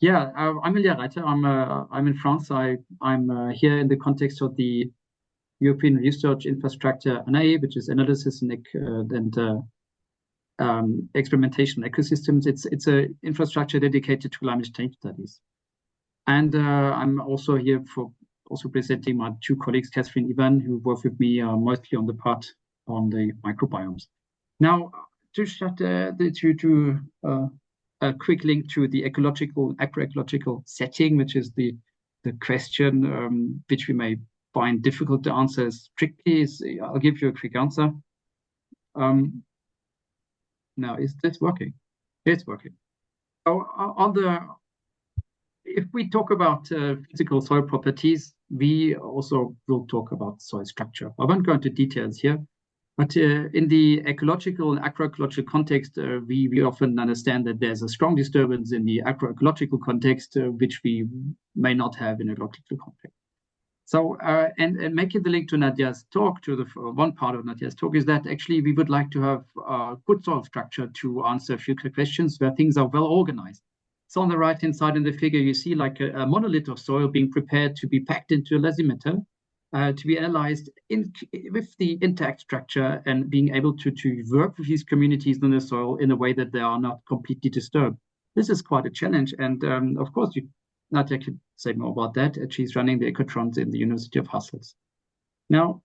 Yeah, I'm Ilja Reiter. I'm in France. I'm here in the context of the European Research Infrastructure (ANA), which is analysis and experimentation ecosystems. It's an infrastructure dedicated to climate change studies. And I'm also here for presenting my two colleagues, Catherine and Ivan, who work with me mostly on the part on the microbiomes. Now, to start a quick link to the ecological, agroecological setting, which is the question which we may find difficult to answer strictly. I'll give you a quick answer. Now, is this working? It's working. So if we talk about physical soil properties, we also will talk about soil structure. I won't go into details here, but in the ecological and agroecological context, we often understand that there's a strong disturbance in the agroecological context, which we may not have in a ecological context. So, and making the link to Nadia's talk, to the one part of Nadia's talk, is that actually we would like to have good soil structure to answer future questions where things are well organized. So on the right-hand side in the figure, you see like a monolith of soil being prepared to be packed into a lasimeter, to be analyzed with the intact structure and being able to work with these communities in the soil in a way that they are not completely disturbed. This is quite a challenge. And of course, Nadia could say more about that. She's running the ecotrons in the University of Hasselt. Now,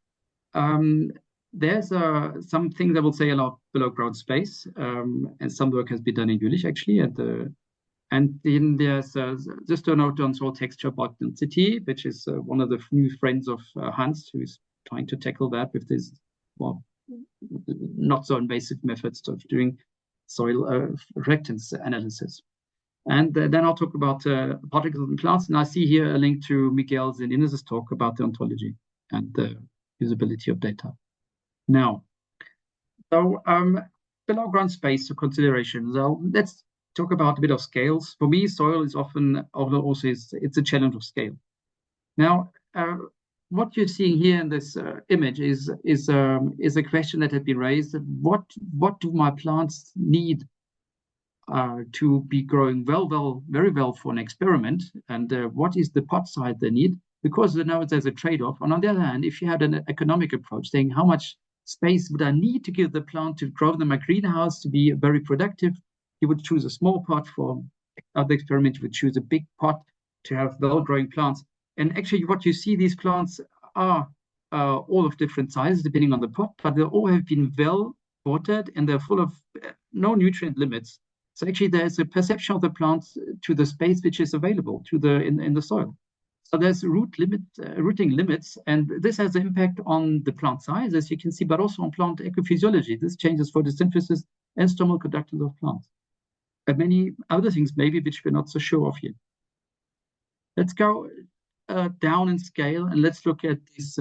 there's some things I will say about below ground space, and some work has been done in Jülich actually. And then there's just a note on soil texture about density, which is one of the new friends of Hans, who is trying to tackle that with this, well, not so invasive methods of doing soil reactance analysis. And then I'll talk about particles and plants. And I see here a link to Miguel's and Inez's talk about the ontology and the usability of data. Now, so below ground space for consideration. So let's talk about a bit of scales. For me, soil is often also it's a challenge of scale. Now, what you're seeing here in this image is a question that had been raised. What do my plants need to be growing very well for an experiment? And what is the pot size they need? Because there's a trade-off. And on the other hand, if you had an economic approach saying how much space would I need to give the plant to grow in my greenhouse to be very productive, you would choose a small pot. For other experiment, you would choose a big pot to have well-growing plants. And actually what you see, these plants are all of different sizes depending on the pot, but they all have been well watered and they're full of no nutrient limits. So actually there's a perception of the plants to the space which is available to in the soil. So there's rooting limits, and this has an impact on the plant size, as you can see, but also on plant ecophysiology. This changes photosynthesis and stromal conductance of plants. And many other things maybe which we're not so sure of yet. Let's go down in scale and let's look at this,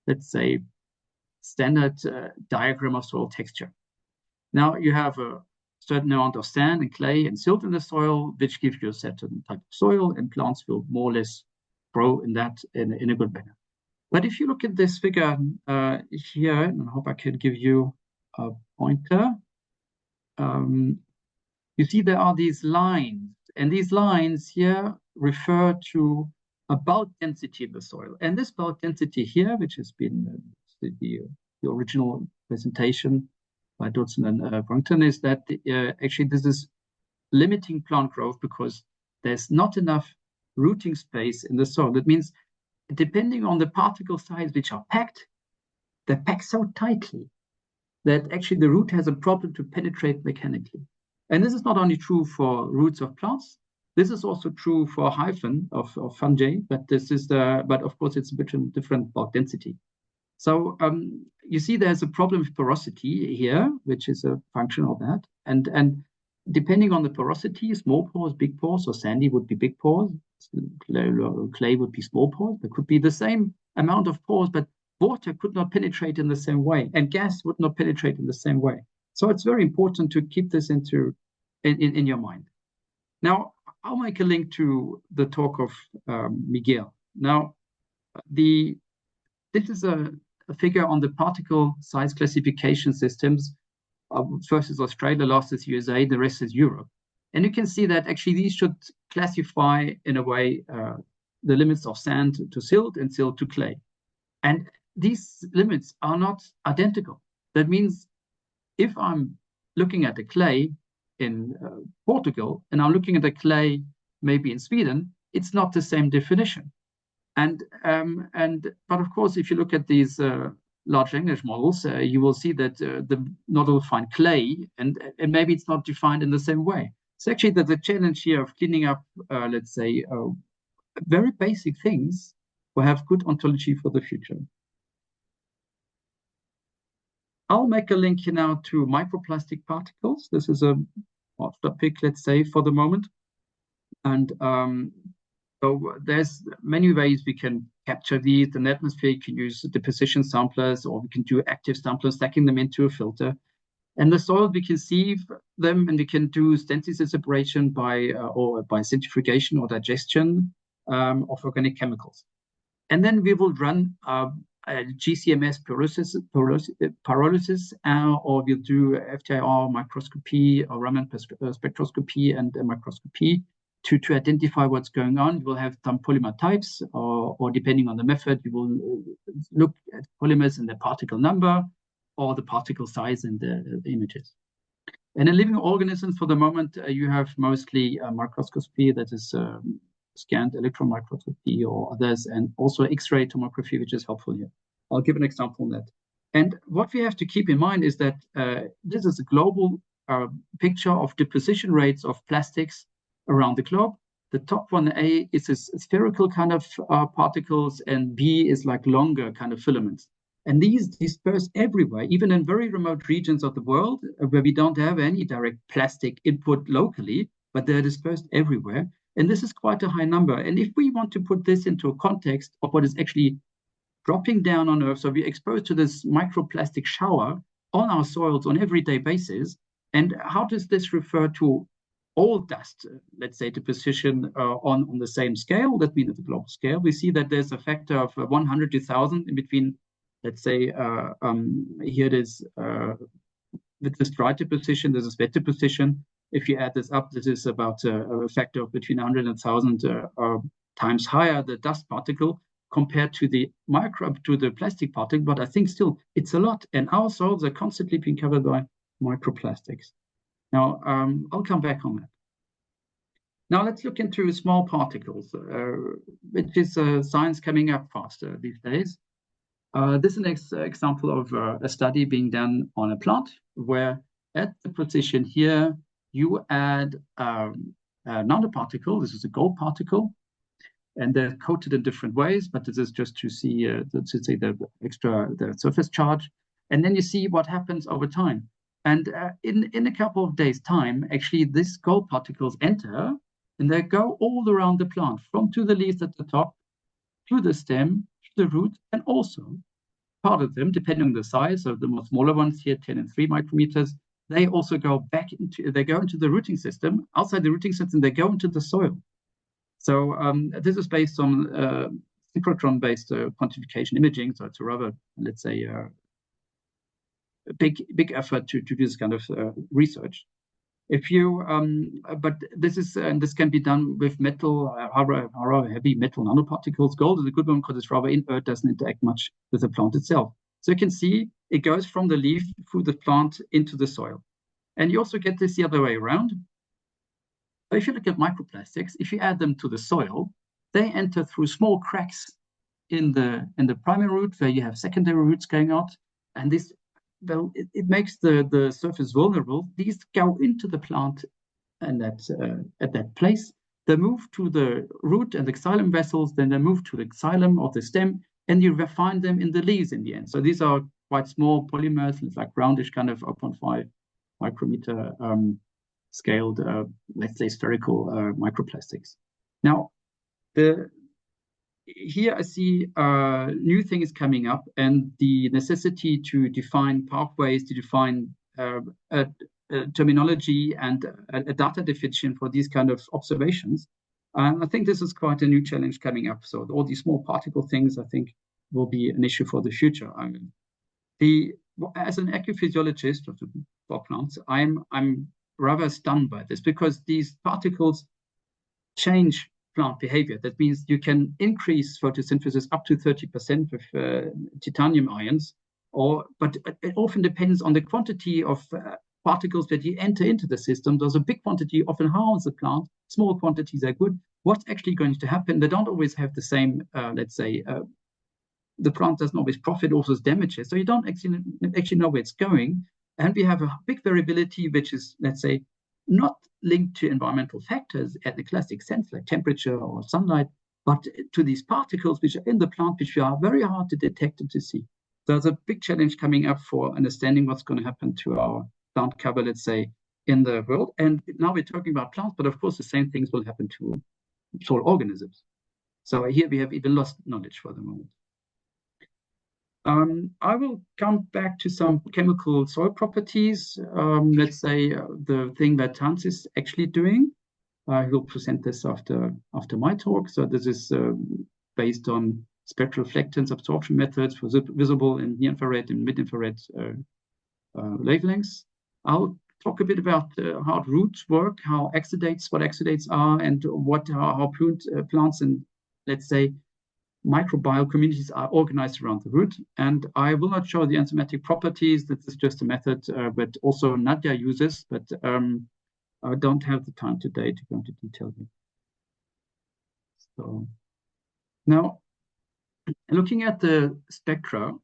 let's say, standard diagram of soil texture. Now you have a certain amount of sand and clay and silt in the soil, which gives you a certain type of soil, and plants will more or less grow in that in a good manner. But if you look at this figure here, and I hope I can give you a pointer, you see there are these lines, and these lines here refer to a bulk density in the soil. And this bulk density here, which has been the original presentation by Dodson and Brunton, is that actually this is limiting plant growth because there's not enough rooting space in the soil. That means depending on the particle size which are packed, they're packed so tightly that actually the root has a problem to penetrate mechanically. And this is not only true for roots of plants, this is also true for hyphen of fungi, but but of course it's a bit different bulk density. So you see there's a problem with porosity here, which is a function of that. And depending on the porosity, small pores, big pores, or sandy would be big pores, clay would be small pores. There could be the same amount of pores, but water could not penetrate in the same way, and gas would not penetrate in the same way. So it's very important to keep this in your mind. Now, I'll make a link to the talk of Miguel. Now, this is a figure on the particle size classification systems. First is Australia, last is USA, the rest is Europe. And you can see that actually these should classify in a way the limits of sand to silt and silt to clay. And these limits are not identical. That means if I'm looking at the clay in Portugal and I'm looking at the clay maybe in Sweden, it's not the same definition. But of course, if you look at these large language models, you will see that the model will find clay, and maybe it's not defined in the same way. So actually, the challenge here of cleaning up, let's say, very basic things will have good ontology for the future. I'll make a link here now to microplastic particles. This is a hot topic, let's say, for the moment. And so there's many ways we can capture these. In the atmosphere, you can use deposition samplers, or we can do active samplers, stacking them into a filter. And the soil, we can sieve them, and we can do stencil separation by centrifugation or digestion of organic chemicals. And then we will run GCMS pyrolysis, or we'll do FTIR microscopy or Raman spectroscopy and microscopy to identify what's going on. You will have some polymer types, or depending on the method, you will look at polymers and their particle number or the particle size in the images. And in living organisms, for the moment, you have mostly microscopy, that is scanned electron microscopy or others, and also X-ray tomography, which is helpful here. I'll give an example on that. And what we have to keep in mind is that this is a global picture of deposition rates of plastics around the globe. The top one, A, is a spherical kind of particles, and B is like longer kind of filaments. And these disperse everywhere, even in very remote regions of the world where we don't have any direct plastic input locally, but they're dispersed everywhere. And this is quite a high number. And if we want to put this into a context of what is actually dropping down on Earth, so we're exposed to this microplastic shower on our soils on an everyday basis, and how does this refer to all dust, let's say, deposition on the same scale, that means at the global scale? We see that there's a factor of 100 to 1,000 in between. Let's say here it is with this dry deposition, this is wet deposition. If you add this up, this is about a factor of between 100 and 1,000 times higher, the dust particle, compared to the plastic particle. But I think still it's a lot. And our soils are constantly being covered by microplastics. Now, I'll come back on that. Now let's look into small particles, which is science coming up faster these days. This is an example of a study being done on a plant, where at the position here, you add a nanoparticle. This is a gold particle, and they're coated in different ways, but this is just to see the surface charge. And then you see what happens over time. And in a couple of days' time, actually, these gold particles enter, and they go all around the plant, from to the leaves at the top, to the stem, to the root, and also part of them, depending on the size of the more smaller ones here, 10 and 3 micrometers, they also go back into, they go into the rooting system. Outside the rooting system, they go into the soil. So this is based on synchrotron-based quantification imaging. So it's a rather, let's say, a big effort to do this kind of research. If you, but this is, and this can be done with metal, rather heavy metal nanoparticles. Gold is a good one because it's rather inert, doesn't interact much with the plant itself. So you can see it goes from the leaf through the plant into the soil. And you also get this the other way around. So if you look at microplastics, if you add them to the soil, they enter through small cracks in the primary root, where you have secondary roots going out, and this, well, it makes the surface vulnerable. These go into the plant, and at that place, they move to the root and the xylem vessels, then they move to the xylem of the stem, and you find them in the leaves in the end. So these are quite small polymers, it's like roundish kind of 0.5 micrometer scaled, let's say, spherical microplastics. Now, here I see new things coming up, and the necessity to define pathways, to define terminology and a data definition for these kind of observations. I think this is quite a new challenge coming up. So all these small particle things, I think, will be an issue for the future. I mean, as an ecophysiologist of the plants, I'm rather stunned by this, because these particles change plant behavior. That means you can increase photosynthesis up to 30% with titanium ions, but it often depends on the quantity of particles that you enter into the system. There's a big quantity often harms the plant. Small quantities are good. What's actually going to happen? They don't always have the same, let's say, the plant doesn't always profit, also damages. So you don't actually know where it's going. And we have a big variability, which is, let's say, not linked to environmental factors at the classic sense, like temperature or sunlight, but to these particles which are in the plant, which are very hard to detect and to see. So there's a big challenge coming up for understanding what's going to happen to our plant cover, let's say, in the world. And now we're talking about plants, but of course the same things will happen to soil organisms. So here we have even lost knowledge for the moment. I will come back to some chemical soil properties. Let's say the thing that Hans is actually doing. He'll present this after my talk. So this is based on spectral reflectance absorption methods for visible in near-infrared and mid-infrared wavelengths. I'll talk a bit about how roots work, what exudates are, and how plants and, let's say, microbial communities are organized around the root. And I will not show the enzymatic properties. This is just a method that also Nadia uses, but I don't have the time today to go into detail here. So now, looking at the spectra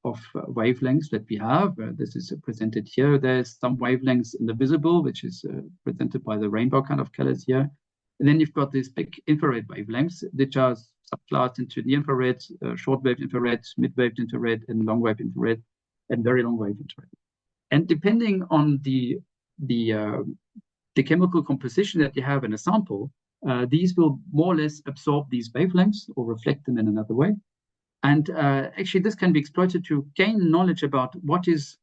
of wavelengths that we have, this is presented here. There's some wavelengths in the visible, which is presented by the rainbow kind of colors here. And then you've got these big infrared wavelengths, which are subclassed into near infrared, short-wave infrared, mid-wave infrared, and long-wave infrared, and very long-wave infrared. And depending on the chemical composition that you have in a sample, these will more or less absorb these wavelengths or reflect them in another way. And actually, this can be exploited to gain knowledge about what is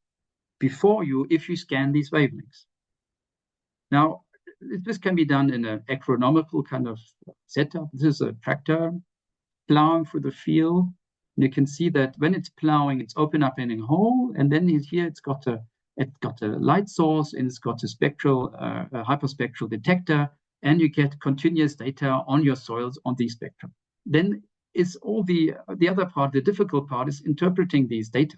before you if you scan these wavelengths. Now, this can be done in an agronomical kind of setup. This is a tractor plowing through the field. And you can see that when it's plowing, it's open up in a hole, and then here it's got a light source, and it's got a spectral, hyperspectral detector, and you get continuous data on your soils on these spectrum. Then it's all the other part, the difficult part, is interpreting these data.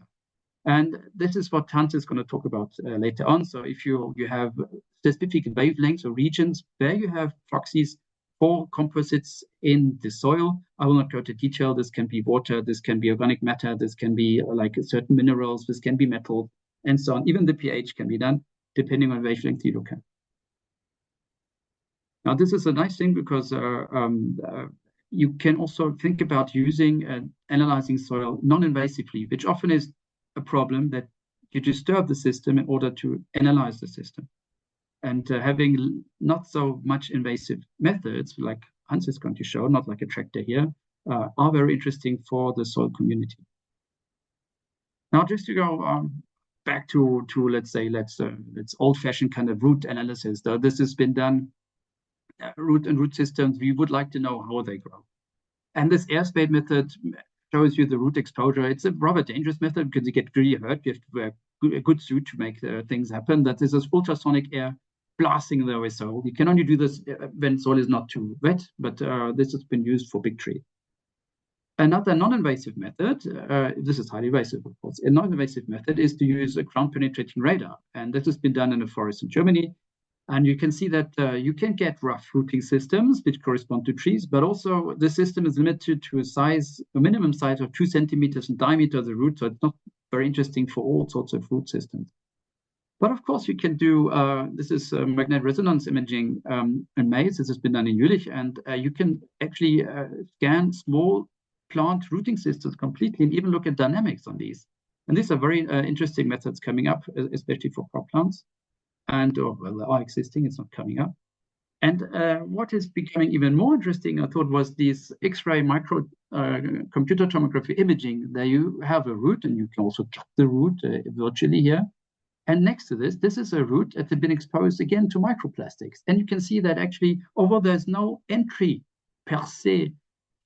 And this is what Hans is going to talk about later on. So if you have specific wavelengths or regions where you have proxies for composites in the soil, I will not go into detail. This can be water, this can be organic matter, this can be like certain minerals, this can be metal, and so on. Even the pH can be done depending on wavelength you look at. Now, this is a nice thing because you can also think about using and analyzing soil non-invasively, which often is a problem, that you disturb the system in order to analyze the system. And having not so much invasive methods, like Hans is going to show, not like a tractor here, are very interesting for the soil community. Now, just to go back to let's say, let's old-fashioned kind of root analysis. Though this has been done, root systems, we would like to know how they grow. And this airspace method shows you the root exposure. It's a rather dangerous method because you get really hurt. You have to wear a good suit to make things happen. That is this ultrasonic air blasting the soil. You can only do this when soil is not too wet, but this has been used for big trees. Another non-invasive method, this is highly invasive, of course. A non-invasive method is to use a ground-penetrating radar. And this has been done in a forest in Germany. And you can see that you can get rough rooting systems which correspond to trees, but also the system is limited to a minimum size of 2 centimeters in diameter of the root, so it's not very interesting for all sorts of root systems. But of course, you can do, this is magnetic resonance imaging in maize. This has been done in Jülich, and you can actually scan small plant rooting systems completely and even look at dynamics on these. And these are very interesting methods coming up, especially for crop plants. And well, they are existing, it's not coming up. And what is becoming even more interesting, I thought, was these X-ray micro computer tomography imaging. There you have a root, and you can also cut the root virtually here. And next to this is a root that had been exposed again to microplastics. And you can see that actually, although there's no entry per se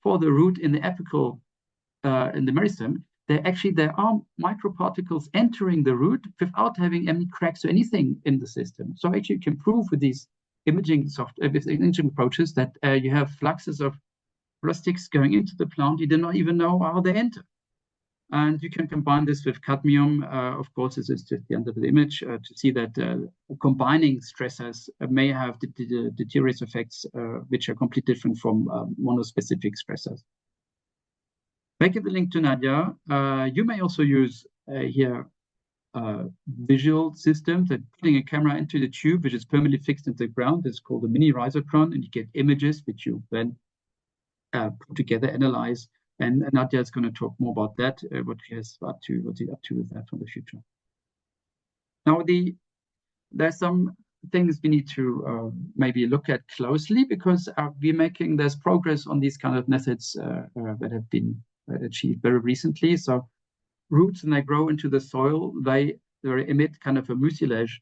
for the root in the apical, in the meristem, there are microparticles entering the root without having any cracks or anything in the system. So actually you can prove with these imaging approaches that you have fluxes of plastics going into the plant. You do not even know how they enter. And you can combine this with cadmium. Of course, this is just the end of the image to see that combining stressors may have deleterious effects, which are completely different from monospecific stressors. Back in the link to Nadia, you may also use here visual systems that putting a camera into the tube, which is permanently fixed into the ground. It's called a mini risotron, and you get images which you then put together, analyze. And Nadia is going to talk more about that, what she's up to with that for the future. Now, there's some things we need to maybe look at closely, because there's progress on these kind of methods that have been achieved very recently. So roots, when they grow into the soil, they emit kind of a mucilage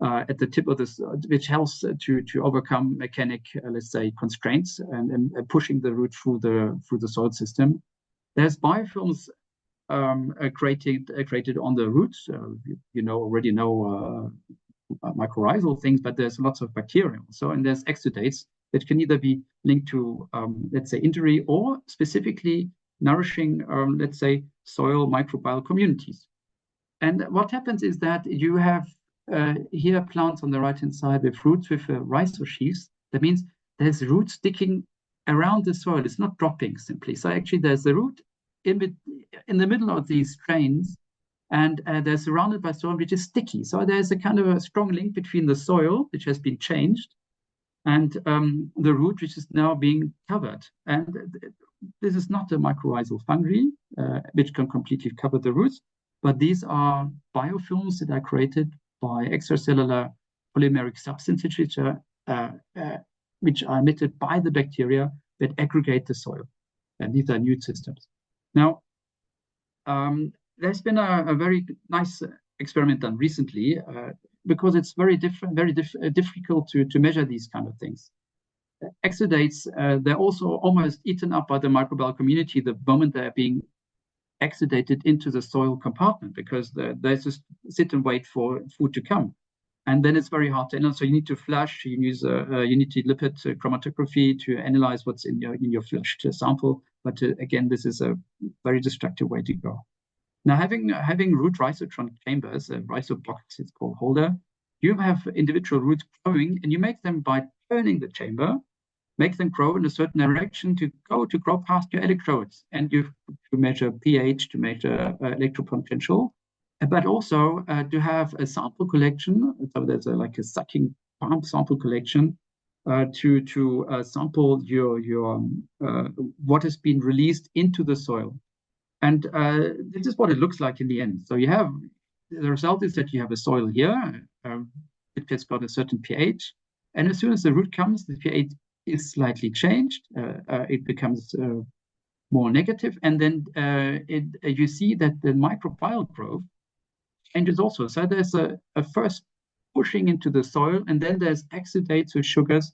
at the tip of this, which helps to overcome mechanic, let's say, constraints and pushing the root through the soil system. There's biofilms created on the roots. You already know mycorrhizal things, but there's lots of bacteria also, and there's exudates that can either be linked to, let's say, injury or specifically nourishing, let's say, soil microbial communities. And what happens is that you have here plants on the right-hand side with roots with rhizosheaths. That means there's roots sticking around the soil. It's not dropping simply. So actually there's a root in the middle of these strains, and they're surrounded by soil which is sticky. So there's a kind of a strong link between the soil, which has been changed, and the root, which is now being covered. And this is not a mycorrhizal fungi, which can completely cover the roots, but these are biofilms that are created by extracellular polymeric substances, which are emitted by the bacteria that aggregate the soil. And these are newt systems. Now, there's been a very nice experiment done recently, because it's very difficult to measure these kind of things. Exudates, they're also almost eaten up by the microbial community the moment they're being exudated into the soil compartment, because they just sit and wait for food to come. And then it's very hard to analyze. So you need to flush, you need to lipid chromatography to analyze what's in your flushed sample. But again, this is a very destructive way to go. Now, having root rhizotron chambers, rhizobox it's called holder, you have individual roots growing, and you make them by turning the chamber, make them grow in a certain direction to grow past your electrodes, and you to measure pH, to measure electropotential, but also to have a sample collection. So there's like a sucking pump sample collection to sample your what has been released into the soil. And this is what it looks like in the end. So the result is that you have a soil here. It has got a certain pH. And as soon as the root comes, the pH is slightly changed. It becomes more negative. And then you see that the microbial growth changes also. So there's a first pushing into the soil, and then there's exudates or sugars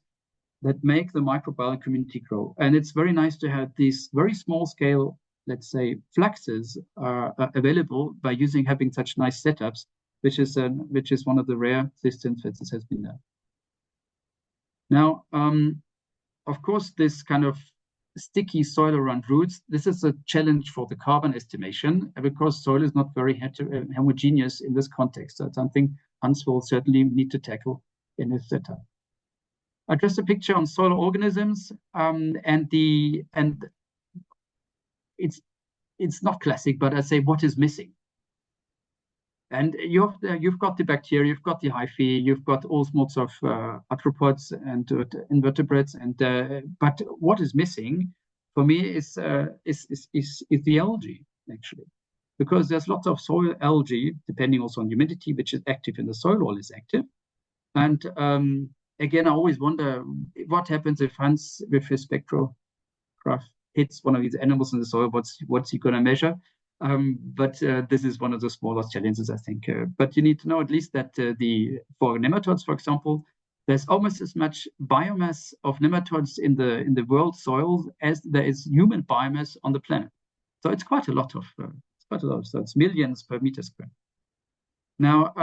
that make the microbial community grow. And it's very nice to have these very small scale, let's say, fluxes available by having such nice setups, which is one of the rare systems that this has been done. Now, of course, this kind of sticky soil around roots, this is a challenge for the carbon estimation, because soil is not very homogeneous in this context. That's something Hans will certainly need to tackle in his setup. Just a picture on soil organisms, and it's not classic, but I say what is missing. And you've got the bacteria, you've got the hyphae, you've got all sorts of arthropods and invertebrates, but what is missing for me is the algae, actually, because there's lots of soil algae, depending also on humidity, which is active in the soil, all is active. And again, I always wonder what happens if Hans, with his spectrograph, hits one of these animals in the soil. What's he going to measure? But this is one of the smallest challenges, I think. But you need to know at least that for nematodes, for example, there's almost as much biomass of nematodes in the world soil as there is human biomass on the planet. So it's quite a lot of quite a lot. So it's millions per meter square. Now,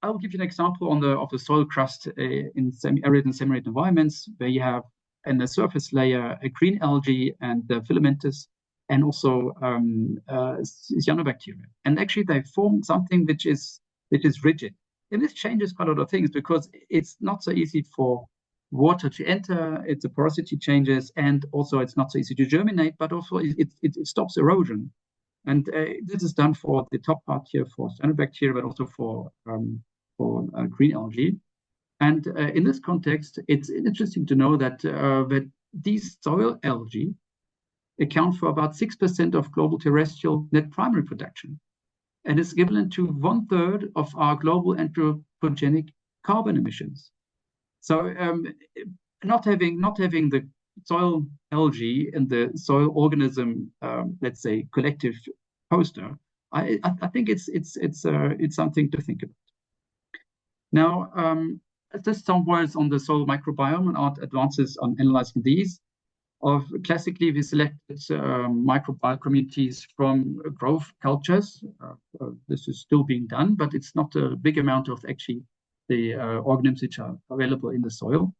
I'll give you an example of the soil crust in semi-arid and semi-arid environments, where you have in the surface layer a green algae and the filamentous, and also cyanobacteria. And actually, they form something which is rigid. And this changes quite a lot of things, because it's not so easy for water to enter, the porosity changes, and also it's not so easy to germinate, but also it stops erosion. And this is done for the top part here for cyanobacteria, but also for green algae. And in this context, it's interesting to know that these soil algae account for about 6% of global terrestrial net primary production, and is equivalent to 1/3 of our global anthropogenic carbon emissions. So not having the soil algae and the soil organism, let's say, collective poster, I think it's something to think about. Now, just some words on the soil microbiome and our advances on analyzing these. Classically, we selected microbial communities from growth cultures. This is still being done, but it's not a big amount of actually the organisms which are available in the soil.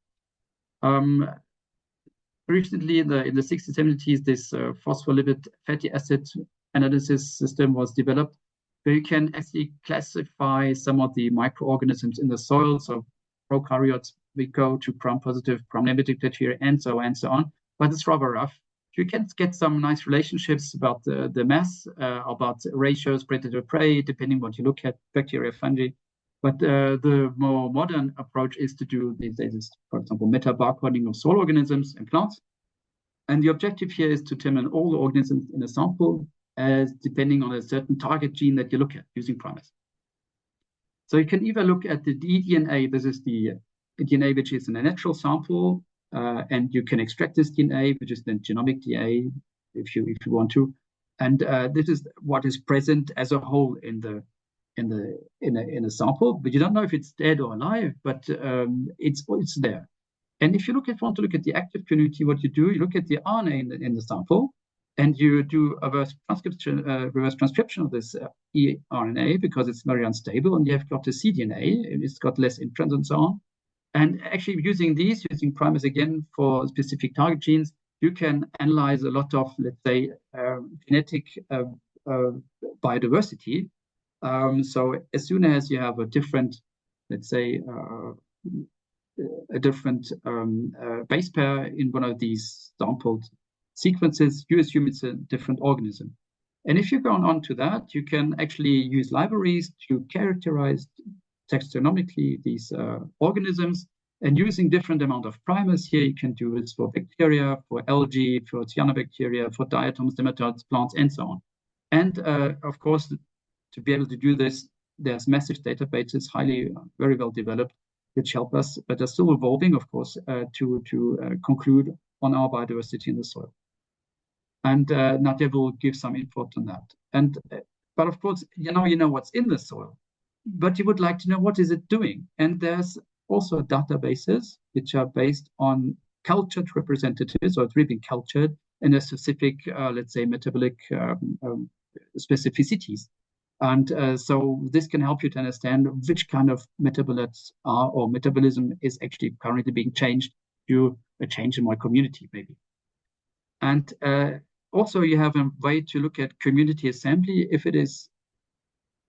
Recently, in the 60s, 70s, this phospholipid fatty acid analysis system was developed, where you can actually classify some of the microorganisms in the soil. So prokaryotes, we go to gram-positive, gram-negative bacteria, and so on. But it's rather rough. You can get some nice relationships about the mass, about ratios, predator-prey, depending what you look at, bacteria, fungi. But the more modern approach is to do these days, for example, meta-barcoding of soil organisms and plants. And the objective here is to determine all the organisms in a sample as depending on a certain target gene that you look at using primers. So you can either look at the eDNA. This is the DNA which is in a natural sample, and you can extract this DNA, which is the genomic DNA, if you want to. And this is what is present as a whole in a sample, but you don't know if it's dead or alive, but it's there. And if you want to look at the active community, what you do, you look at the RNA in the sample, and you do a reverse transcription of this eRNA, because it's very unstable, and you have got the cDNA, it's got less imprints and so on. And actually using primers again for specific target genes, you can analyze a lot of, let's say, genetic biodiversity. So as soon as you have a different, let's say, a different base pair in one of these sampled sequences, you assume it's a different organism. And if you go on to that, you can actually use libraries to characterize taxonomically these organisms, and using different amount of primers here, you can do this for bacteria, for algae, for cyanobacteria, for diatoms, nematodes, plants, and so on. And of course, to be able to do this, there's massive databases, very well developed, which help us, but they're still evolving, of course, to conclude on our biodiversity in the soil. And Nadia will give some input on that. And but of course, you know what's in the soil, but you would like to know what is it doing. And there's also databases which are based on cultured representatives, or it's really been cultured in a specific, let's say, metabolic specificities. And so this can help you to understand which kind of metabolites are, or metabolism is actually currently being changed due to a change in my community, maybe. And also you have a way to look at community assembly, if it is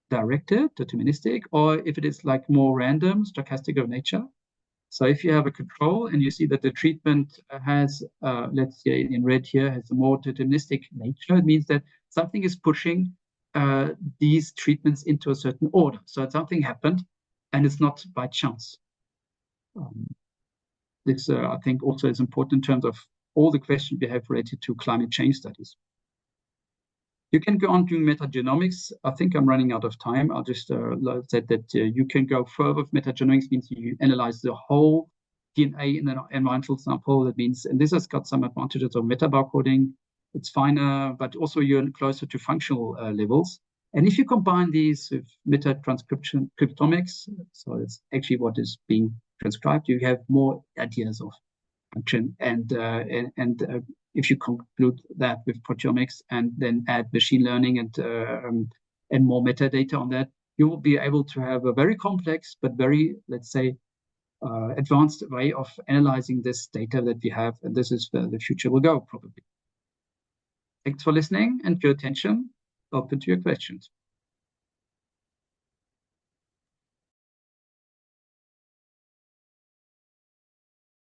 directed, deterministic, or if it is like more random, stochastic of nature. So if you have a control and you see that the treatment has, let's say in red here, has a more deterministic nature, it means that something is pushing these treatments into a certain order. So something happened, and it's not by chance. This, I think, also is important in terms of all the questions we have related to climate change studies. You can go on doing metagenomics. I think I'm running out of time. I'll just say that you can go further with metagenomics, means you analyze the whole DNA in an environmental sample. That means, and this has got some advantages of meta-barcoding. It's finer, but also you're closer to functional levels. And if you combine these with meta-transcription cryptomics, so it's actually what is being transcribed, you have more ideas of function. And if you conclude that with proteomics and then add machine learning and more metadata on that, you will be able to have a very complex but very, let's say, advanced way of analyzing this data that we have. And this is where the future will go, probably. Thanks for listening and your attention. Open to your questions.